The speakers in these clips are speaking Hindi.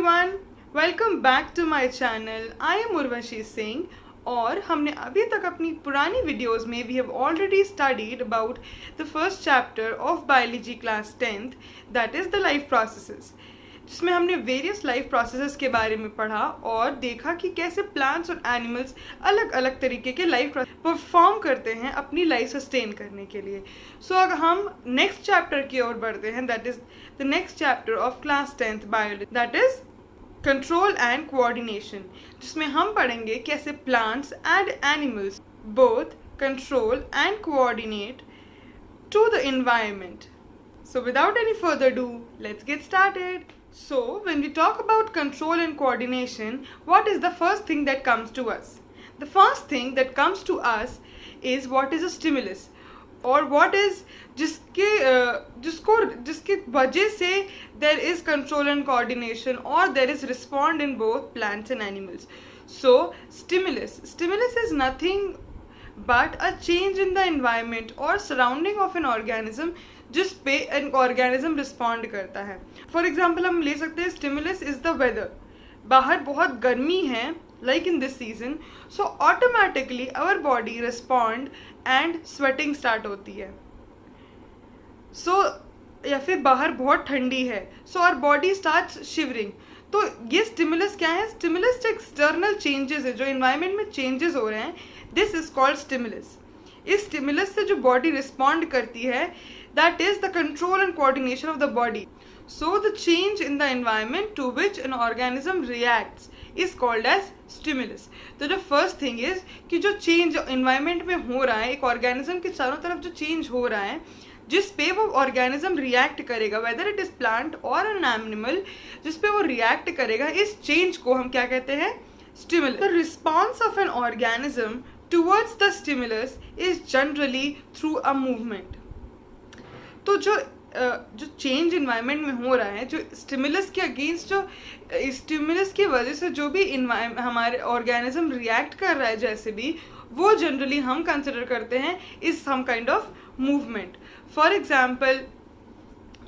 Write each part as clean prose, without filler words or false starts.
Everyone, welcome back to my channel. I am Urvashi Singh और हमने अभी तक अपनी पुरानी वीडियोस में we have already studied about the first chapter of biology class 10th, that is the life processes, जिसमें हमने वेरियस लाइफ प्रोसेसेस के बारे में पढ़ा और देखा कि कैसे प्लांट्स और एनिमल्स अलग अलग तरीके के लाइफ परफॉर्म करते हैं अपनी लाइफ सस्टेन करने के लिए। सो अगर हम नेक्स्ट चैप्टर की ओर बढ़ते हैं, that is the next chapter of class 10th biology, that is control and coordination, जिसमें हम पढ़ेंगे कैसे plants and animals both control and coordinate to the environment. So without any further ado, let's get started. So when we talk about control and coordination, what is the first thing that comes to us? The first thing that comes to us is what is a stimulus, और what is जिसके वजह से there is control and coordination or there is respond in both plants and animals. So stimulus is nothing but a change in the environment or surrounding of an organism जिस पे an organism respond करता है। For example हम ले सकते हैं stimulus is the weather, बाहर बहुत गर्मी है like in this season, so automatically our body respond and sweating start होती है। So या फिर बाहर बहुत ठंडी है, so our body starts shivering। तो ये स्टिमुलस क्या है? स्टिमुलस जो एक्सटर्नल चेंजेस है, जो इन्वायरमेंट में चेंजेस हो रहे हैं, दिस इज कॉल्ड स्टिमुलस। इस स्टिमुलस से जो बॉडी रिस्पॉन्ड करती है, that is the control and coordination of the body. So the change in the environment to which an organism reacts is called as stimulus. तो जो फर्स्ट थिंग इज कि जो चेंज एनवायरमेंट में हो रहा है, एक ऑर्गेनिज्म के चारों तरफ जो चेंज हो रहा है, जिस पे वो ऑर्गेनिज्म रिएक्ट करेगा, वेदर इट इज प्लांट और एन एनिमल, जिस पे वो रिएक्ट करेगा, इस चेंज को हम क्या कहते हैं? Stimulus. The response of an organism towards the stimulus is generally through a movement. तो जो चेंज इन्वायरमेंट में हो रहा है, जो स्टिमुलस के अगेंस्ट, जो स्टिमुलस की वजह से जो भी हमारे ऑर्गेनिज्म रिएक्ट कर रहा है, जैसे भी, वो जनरली हम कंसिडर करते हैं is some kind of movement. For example,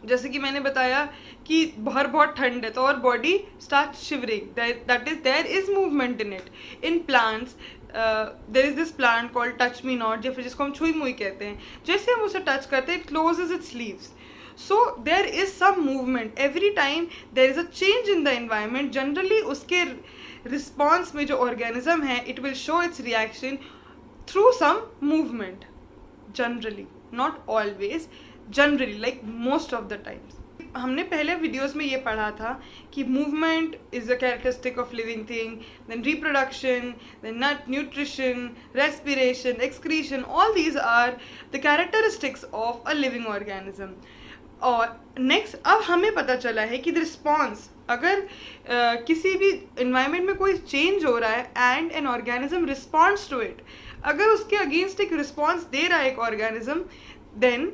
जैसे कि मैंने बताया कि बाहर बहुत ठंड है, तो और body start shivering, that is there is movement in it. In plants there is this plant called touch me not, या फिर जिसको हम छुई मुई कहते हैं, जैसे हम उसे टच करते हैं, it closes its leaves. So there is some movement every time there is a change in the environment. Generally उसके रिस्पॉन्स में जो ऑर्गेनिज्म है, it will show its reaction through some movement, generally, not always, generally, like most of the times. हमने पहले वीडियोस में ये पढ़ा था कि movement is a characteristic of living thing, then reproduction, then nutrition, respiration, excretion, all these are the characteristics of a living organism. और नेक्स्ट, अब हमें पता चला है कि द रिस्पॉन्स, अगर किसी भी इन्वायरमेंट में कोई चेंज हो रहा है and an organism responds to it, अगर उसके अगेंस्ट एक रिस्पॉन्स दे रहा है एक organism, then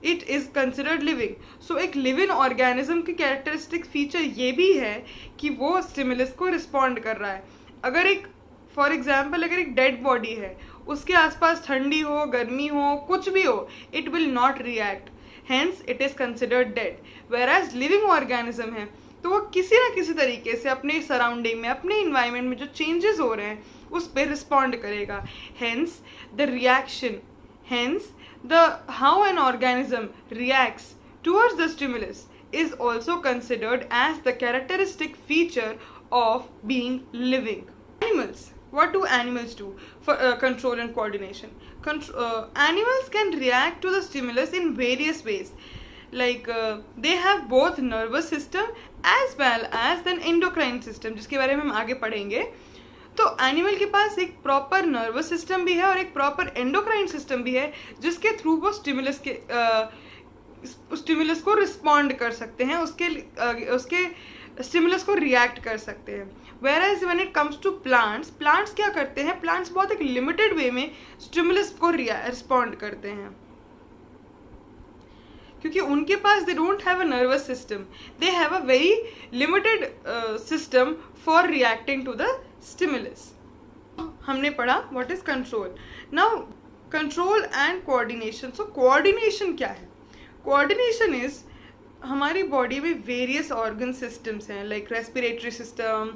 it is considered living. So एक लिविंग ऑर्गेनिज्म की कैरेक्टरिस्टिक फीचर ये भी है कि वो स्टिमुलस को रिस्पॉन्ड कर रहा है। अगर एक, फॉर एग्जाम्पल, अगर एक डेड बॉडी है, उसके आसपास ठंडी हो, गर्मी हो, कुछ भी हो, it will not react, hence it is considered dead. Whereas living organism है, तो वो किसी ना किसी तरीके से अपने सराउंडिंग में, अपने इन्वायरमेंट में जो चेंजेस हो रहे हैं, उस पर रिस्पॉन्ड करेगा। Hence the reaction, hence how an organism reacts towards the stimulus is also considered as the characteristic feature of being living. Animals, what do animals do for control and coordination? Animals can react to the stimulus in various ways, like they have both nervous system as well as an endocrine system, जिसके बारे में हम आगे पढ़ेंगे। तो एनिमल के पास एक प्रॉपर नर्वस सिस्टम भी है और एक प्रॉपर एंडोक्राइन सिस्टम भी है, जिसके थ्रू वो स्टिमुलस को रिस्पॉन्ड कर सकते हैं, उसके स्टिमुलस को रिएक्ट कर सकते हैं। Whereas when it comes to plants, plants क्या करते हैं? प्लांट्स बहुत एक लिमिटेड वे में स्टिमुलस को रिस्पॉन्ड करते हैं, क्योंकि उनके पास they don't have a nervous system, they have a very limited system for reacting to the stimulus. हमने पढ़ा what is control. Now control and coordination. So coordination क्या है? कोऑर्डिनेशन इज, हमारी बॉडी में वेरियस ऑर्गन सिस्टम्स हैं, like respiratory system,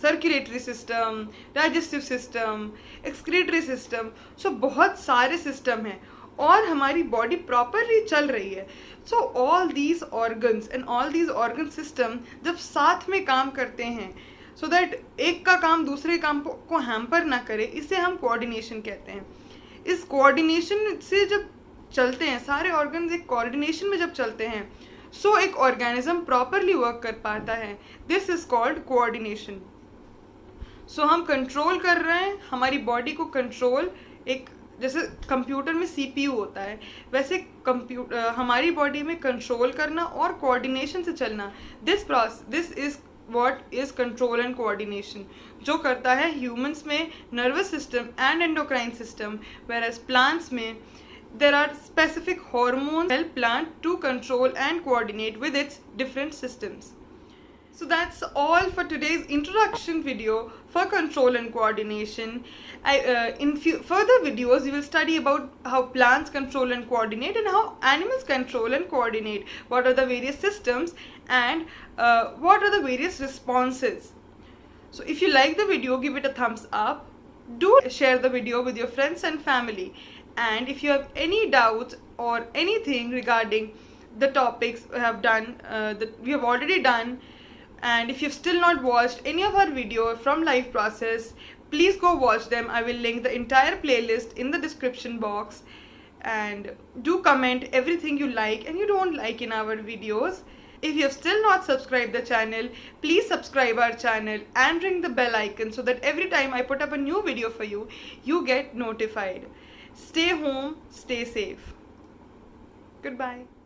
circulatory system, digestive system, excretory system. So बहुत सारे सिस्टम हैं और हमारी बॉडी प्रॉपरली चल रही है. So all these organs and all these organ system जब साथ में काम करते हैं, सो दैट एक का काम दूसरे काम को हैम्पर ना करे, इसे हम कोऑर्डिनेशन कहते हैं. इस कोऑर्डिनेशन से जब चलते हैं, सारे ऑर्गन्स एक कोऑर्डिनेशन में जब चलते हैं, सो एक ऑर्गेनिज्म प्रॉपरली वर्क कर पाता है. This is called coordination. So हम कंट्रोल कर रहे हैं हमारी बॉडी को. कंट्रोल एक जैसे कंप्यूटर में सीपीयू होता है, वैसे हमारी बॉडी में कंट्रोल करना और कोऑर्डिनेशन से चलना, this is what is control and coordination. जो करता है ह्यूमंस में nervous system and endocrine system, whereas plants में there are specific hormones help plant to control and coordinate with its different systems. So that's all for today's introduction video for control and coordination. In further videos you will study about how plants control and coordinate and how animals control and coordinate, what are the various systems and what are the various responses. So if you like the video, give it a thumbs up. Do share the video with your friends and family. And if you have any doubts or anything regarding the topics we have done, that we have already done, and if you've still not watched any of our video from Life Process, please go watch them. I will link the entire playlist in the description box. And do comment everything you like and you don't like in our videos. If you have still not subscribed the channel, please subscribe our channel and ring the bell icon so that every time I put up a new video for you, you get notified. Stay home, stay safe. Goodbye.